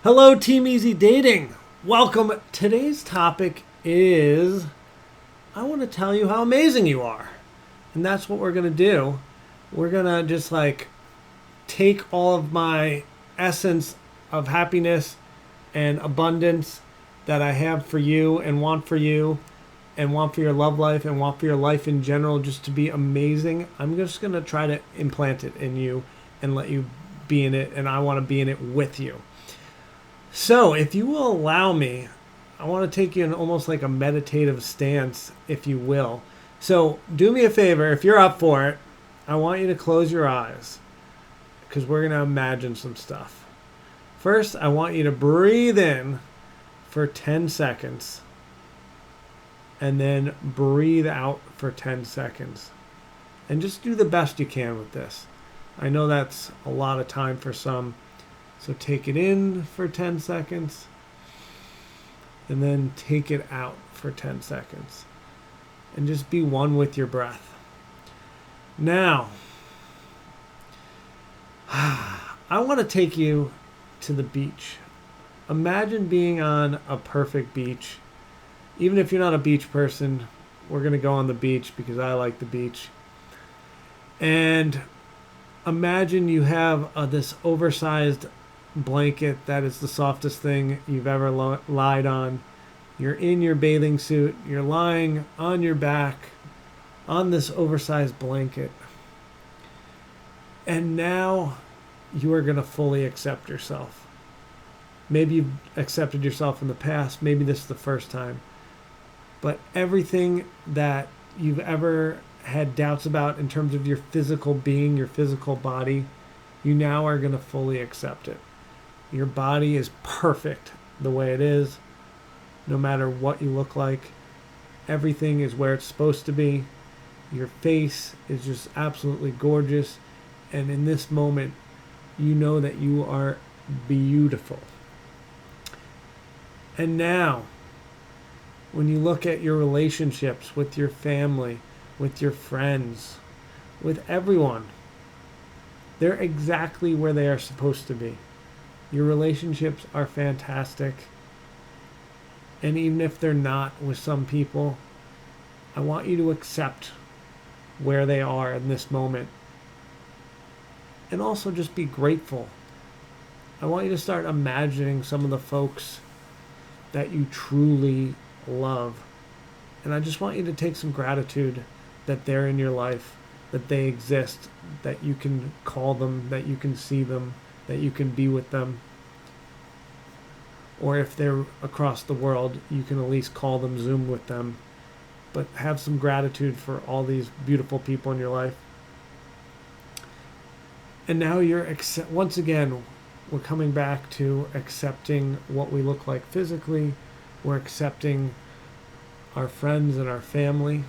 Hello, Team Easy Dating. Welcome. Today's topic is I want to tell you how amazing you are. And that's what we're going to do. We're going to just take all of my essence of happiness and abundance that I have for you and want for you and want for your love life and want for your life in general just to be amazing. I'm just going to try to implant it in you and let you be in it. And I want to be in it with you. So, if you will allow me, I want to take you in almost like a meditative stance, if you will. So, do me a favor, if you're up for it, I want you to close your eyes because we're going to imagine some stuff. First, I want you to breathe in for 10 seconds and then breathe out for 10 seconds. And just do the best you can with this. I know that's a lot of time for some. So take it in for 10 seconds and then take it out for 10 seconds. And just be one with your breath. Now, I want to take you to the beach. Imagine being on a perfect beach. Even if you're not a beach person, we're going to go on the beach because I like the beach. And imagine you have this oversized blanket that is the softest thing you've ever lied on. You're in your bathing suit. You're lying on your back on this oversized blanket. And now you are going to fully accept yourself. Maybe you've accepted yourself in the past. Maybe this is the first time. But everything that you've ever had doubts about in terms of your physical being, your physical body, you now are going to fully accept it. Your body is perfect the way it is, no matter what you look like. Everything is where it's supposed to be. Your face is just absolutely gorgeous. And in this moment, you know that you are beautiful. And now, when you look at your relationships with your family, with your friends, with everyone, they're exactly where they are supposed to be. Your relationships are fantastic. And even if they're not with some people, I want you to accept where they are in this moment. And also just be grateful. I want you to start imagining some of the folks that you truly love. And I just want you to take some gratitude that they're in your life, that they exist, that you can call them, that you can see them, that you can be with them. Or if they're across the world, you can at least call them, Zoom with them. But have some gratitude for all these beautiful people in your life. And now once again, we're coming back to accepting what we look like physically. We're accepting our friends and our family.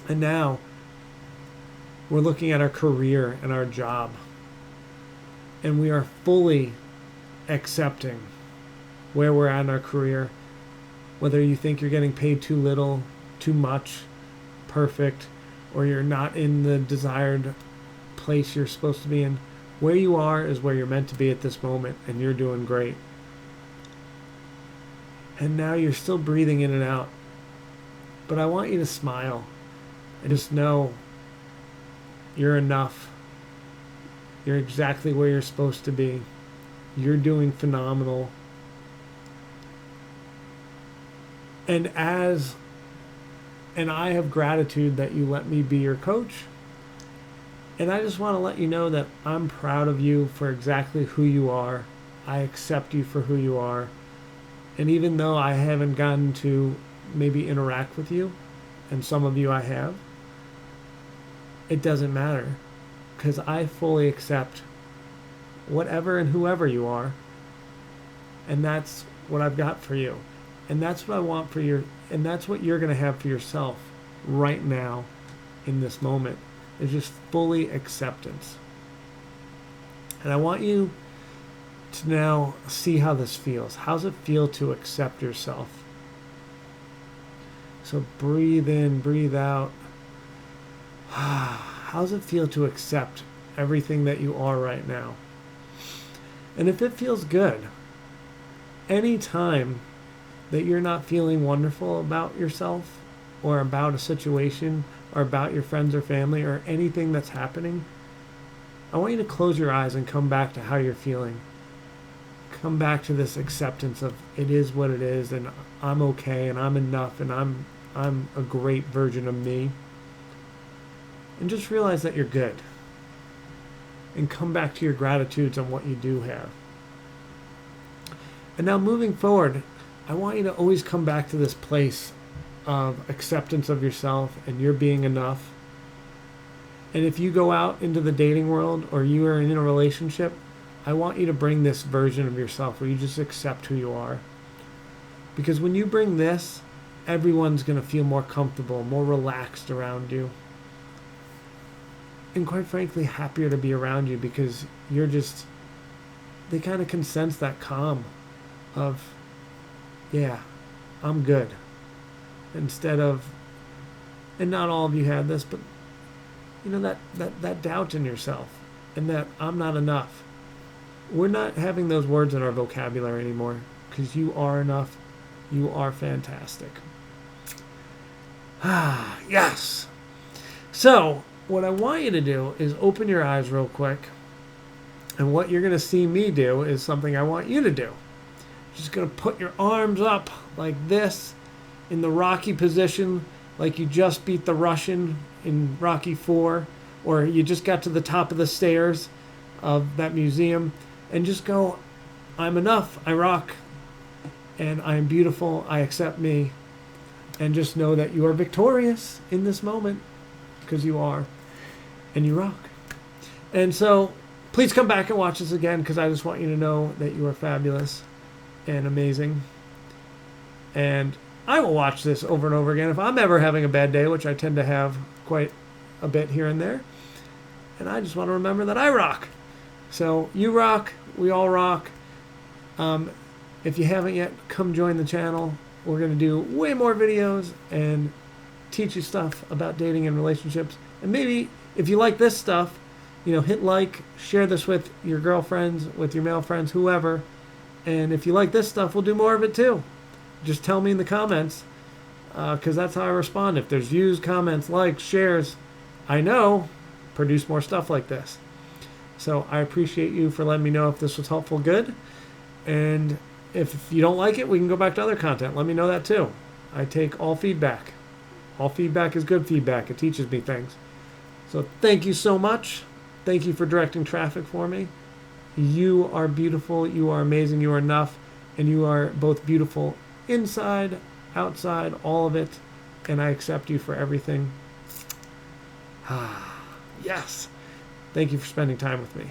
And now we're looking at our career and our job. And we are fully accepting where we're at in our career. Whether you think you're getting paid too little, too much, perfect, or you're not in the desired place you're supposed to be in. Where you are is where you're meant to be at this moment, and you're doing great. And now you're still breathing in and out. But I want you to smile and just know you're enough. You're exactly where you're supposed to be. You're doing phenomenal. And I have gratitude that you let me be your coach. And I just want to let you know that I'm proud of you for exactly who you are. I accept you for who you are. And even though I haven't gotten to maybe interact with you, and some of you I have, it doesn't matter. Because I fully accept whatever and whoever you are. And that's what I've got for you. And that's what I want for you. And that's what you're going to have for yourself right now in this moment. Is just fully acceptance. And I want you to now see how this feels. How does it feel to accept yourself? So breathe in, breathe out. How does it feel to accept everything that you are right now? And if it feels good, any time that you're not feeling wonderful about yourself or about a situation or about your friends or family or anything that's happening, I want you to close your eyes and come back to how you're feeling. Come back to this acceptance of it is what it is, and I'm okay, and I'm enough, and I'm a great version of me. And just realize that you're good. And come back to your gratitudes on what you do have. And now moving forward, I want you to always come back to this place of acceptance of yourself and you're being enough. And if you go out into the dating world or you are in a relationship, I want you to bring this version of yourself where you just accept who you are. Because when you bring this, everyone's going to feel more comfortable, more relaxed around you. And quite frankly, happier to be around you because you're just, they kind of can sense that calm of, yeah, I'm good. Instead of, and not all of you had this, but you know, that doubt in yourself and that I'm not enough. We're not having those words in our vocabulary anymore because you are enough. You are fantastic. Ah, yes. So, what I want you to do is open your eyes real quick. And what you're going to see me do is something I want you to do. You're just going to put your arms up like this in the Rocky position, like you just beat the Russian in Rocky 4, or you just got to the top of the stairs of that museum, and just go, I'm enough, I rock, and I am beautiful, I accept me, and just know that you are victorious in this moment, because you are, and you rock. And so, please come back and watch this again, because I just want you to know that you are fabulous and amazing. And I will watch this over and over again if I'm ever having a bad day, which I tend to have quite a bit here and there. And I just want to remember that I rock. So you rock, we all rock. If you haven't yet, come join the channel. We're going to do way more videos and teach you stuff about dating and relationships. And maybe if you like this stuff, you know, hit like, share this with your girlfriends, with your male friends, whoever. And if you like this stuff, we'll do more of it too. Just tell me in the comments, because that's how I respond. If there's views, comments, likes, shares, I know, produce more stuff like this. So I appreciate you for letting me know if this was helpful, good. And if you don't like it, we can go back to other content. Let me know that too. I take all feedback. All feedback is good feedback. It teaches me things. So thank you so much. Thank you for directing traffic for me. You are beautiful. You are amazing. You are enough. And you are both beautiful inside, outside, all of it. And I accept you for everything. Yes. Thank you for spending time with me.